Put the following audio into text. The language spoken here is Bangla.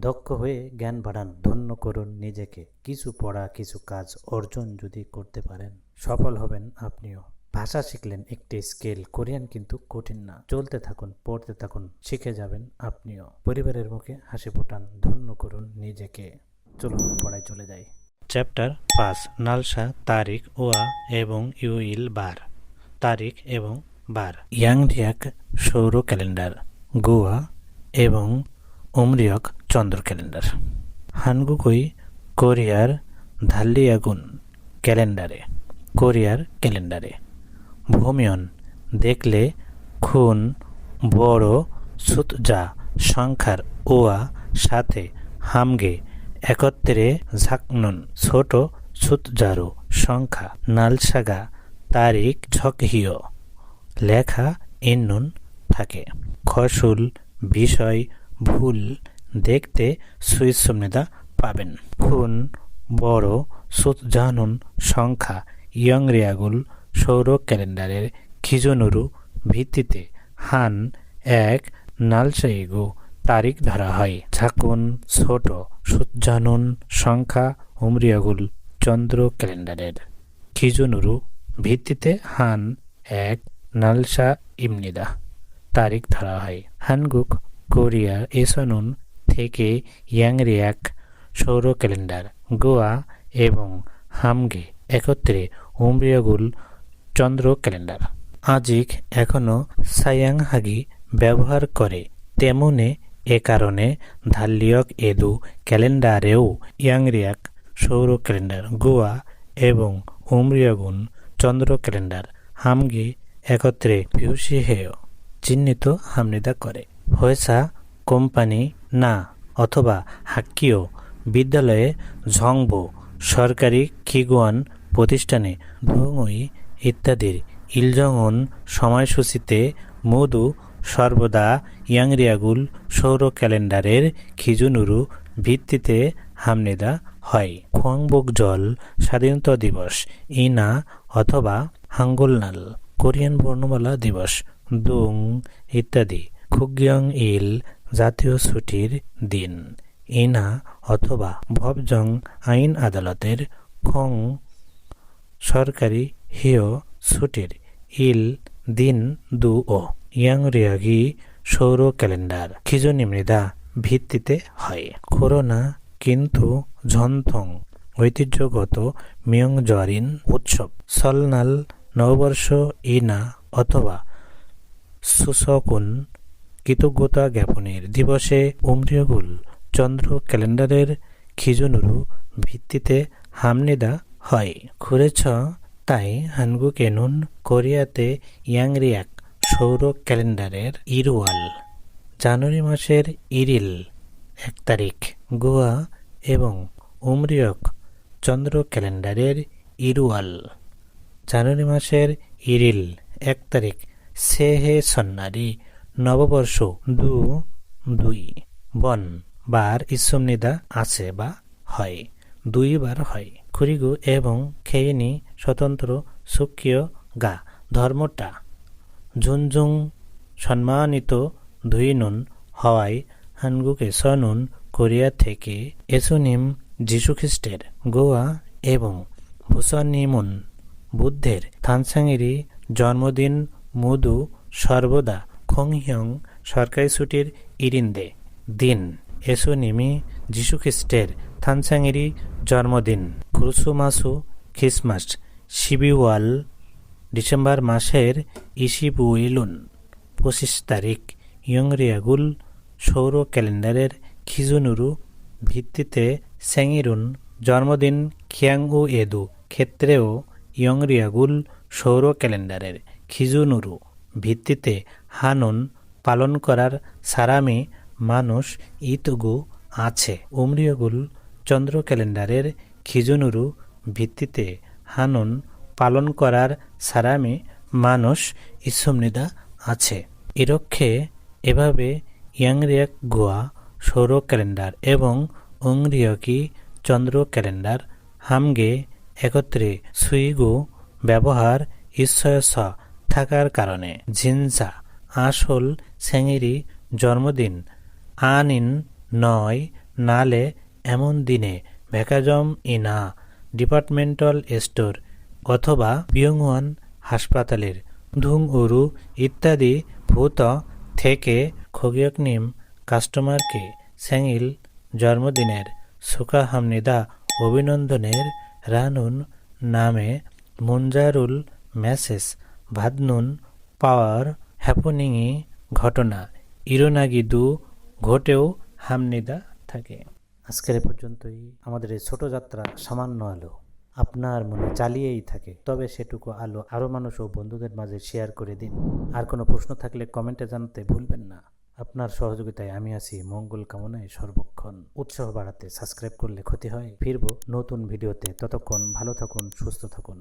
দক্ষ হয়ে জ্ঞান বাড়ান, ধন্য করুন নিজেকে। কিছু পড়া, কিছু কাজ অর্জন যদি করতে পারেন, সফল হবেন আপনিও। ভাষা শিখলেন একটি স্কিল, কোরিয়ান কিন্তু কঠিন না। চলতে থাকুন, পড়তে থাকুন, শিখে যাবেন আপনিও। পরিবারের মুখে হাসি ফোটান, ধন্য করুন নিজেকে। চলুন পড়ায় চলে যাই। চ্যাপ্টার 5, নালসা তারিখ ওয়া এবং ইউইল বার। তারিখ এবং বার। ইয়াংরিয়াক সৌর ক্যালেন্ডার, গোয়া এবং উমরিয়ক চন্দ্র ক্যালেন্ডার। হানগুকুই কোরিয়ার ধাল্লিয়াগুন ক্যালেন্ডারে, কোরিয়ার ক্যালেন্ডারে। ভূমিয়ন দেখলে খুন বড় সুতজা সংখ্যার ওয়া সাথে হামগে একত্রে ঝাকনুন ছোট সুতজারু সংখ্যা। নালসাগা তারিখ ঝকহিয় লেখা ইন্নুন থাকে। খসুল বিষয় ভুল দেখতে সুইসুমনিদা পাবেন। খুন বড় সুতজানুন সংখ্যা ইয়ংরিয়াগুল সৌর ক্যালেন্ডারের খিজুনুরু ভিত্তিতে হান এক নালসাইগু তারিখ ধরা হয়। ঝাকুন ছোট সুতজানুন সংখ্যা উমরিয়াগুল চন্দ্র ক্যালেন্ডারের খিজুনুরু ভিত্তিতে হান এক নালসা ইমনিদা তারিখ ধরা হয়। হানগুক কোরিয়া এসনুন থেকে ইয়াংরিয়াক সৌর ক্যালেন্ডার, গোয়া এবং হামগে একত্রে উমরিয়াগুল চন্দ্র ক্যালেন্ডার। আজিক এখনও সায়াংহাগি ব্যবহার করে, তেমনে এ কারণে ধাল্লিয়ক এদু ক্যালেন্ডারেও ইয়াংরিয়াক সৌর ক্যালেন্ডার, গোয়া এবং উমরিয়াগুন চন্দ্র ক্যালেন্ডার হামগে একত্রে বিহুসিহেয় চিহ্নিত হামনিদা করে। হয়েসা কোম্পানি না অথবা হাক্কিও বিদ্যালয়ে ঝংবো সরকারি খিগুয়ান প্রতিষ্ঠানে ধুঙই ইত্যাদির ইলজংউন সময়সূচিতে মধু সর্বদা ইয়াংরিয়াগুল সৌর ক্যালেন্ডারের খিজুনুরু ভিত্তিতে হামনিদা হয়। খোয়াংবকজল স্বাধীনতা দিবস, ইনা অথবা হাঙ্গুলনাল কোরিয়ান বর্ণমালা দিবস, দুং ইত্যাদি। খুগিয়ং ইল জাতীয় ছুটির দিন, ইনা অথবা ভবজং আইন আদালতের খং সরকারি হিয় ছুটির ইল দিন দু ও ইয়াংরিয়াগি সৌর ক্যালেন্ডার খিজুনিমৃদা ভিত্তিতে হয়। করোনা কিন্তু ঝনথং ঐতিহ্যগত মিয়ংজরিন উৎসব। সলনাল নববর্ষ, ইনা অথবা সুসকুন কৃতজ্ঞতা জ্ঞাপনের দিবসে উমরিয়গুল চন্দ্র ক্যালেন্ডারের খিজুনুরু ভিত্তিতে হামনিদা হয়। খুরেছ তাই হানগুকেনুন কোরিয়াতে ইয়াংরিয়াক সৌর ক্যালেন্ডারের ইরওয়াল জানুয়ারি মাসের ইরিল 1 তারিখ, গোয়া এবং উমরিয়ক চন্দ্র ক্যালেন্ডারের ইরওয়াল জানুয়ারি মাসের ইরিল 1 তারিখ সেহে সন্নারি নববর্ষ 2 বন বার ইসুমনিদা আছে বা হয়, 2 বার হয়। খুরিগু এবং খেইনি স্বতন্ত্র সুক্কিয় গা ধর্মটা ঝুনঝুং সম্মানিত ধুইনুন হওয়ায় হানগুকে সনুন কোরিয়া থেকে এসুনিম যিশুখ্রিস্টের, গোয়া এবং ভুসনিমুন বুদ্ধের থানসাঙেরি জন্মদিন মুদু সর্বদা খংহিয়ং সরকারি ছুটির ইরিন্দে দিন। এসুনিমি যিশুখ্রিস্টের থানসাঙেরি জন্মদিন। ক্রুসুমাসু খ্রিসমাস শিবিওয়াল ডিসেম্বর মাসের ইশিবুইলুন 25 তারিখ ইয়ংরিয়াগুল সৌর ক্যালেন্ডারের খিজুনুরু ভিত্তিতে স্যাঙিরুন জন্মদিন খিয়াংউ এদু ক্ষেত্রেও ইয়ংরিয়াগুল সৌর ক্যালেন্ডারের খিজুনুরু ভিত্তিতে হানুন পালন করার সারামি মানুষ ইতগু আছে। উমরিয়গুল চন্দ্র ক্যালেন্ডারের খিজুনুরু ভিত্তিতে হানুন পালন করার সারামি মানুষ ইসুমনিদা আছে। ইরক্ষে এভাবে ইয়াংরিয়াক গোয়া সৌর ক্যালেন্ডার এবং উংরিয়কি চন্দ্র ক্যালেন্ডার হামগে একত্রে সুইগু ব্যবহার ইচ্ছয়স থাকার কারণে জিনজা আসল স্যাঙেরি জন্মদিন আনিন 9 নালে এমন দিনে ভ্যাকাজম ইনা ডিপার্টমেন্টাল স্টোর অথবা বিয়ংওয়ান হাসপাতালের ধুং উরু ইত্যাদি ভূত থেকে খগিয়কনিম কাস্টমারকে স্যাঙিল জন্মদিনের সুকাহামনিদা অভিনন্দনের রানুন নামে মুঞ্জারুল মেসেজ ভাদনুন পাওয়ার হ্যাপনিংই ঘটনা ইরোনাগিদু ঘটেও হামনিদা থাকে। আজকের এ পর্যন্তই। আমাদের এই ছোট যাত্রা সামান্য আলো আপনার মনে জ্বালিয়েই থাকে, তবে সেটুকু আলো আরও মানুষ ও বন্ধুদের মাঝে শেয়ার করে দিন। আর কোনো প্রশ্ন থাকলে কমেন্টে জানাতে ভুলবেন না। আপনার সহযোগিতায় আমি আছি, মঙ্গল কামনায় সর্বক্ষণ। উৎসাহ বাড়াতে সাবস্ক্রাইব করলে ক্ষতি হয়। ফিরবো নতুন ভিডিওতে, ততক্ষণ ভালো থাকুন, সুস্থ থাকুন।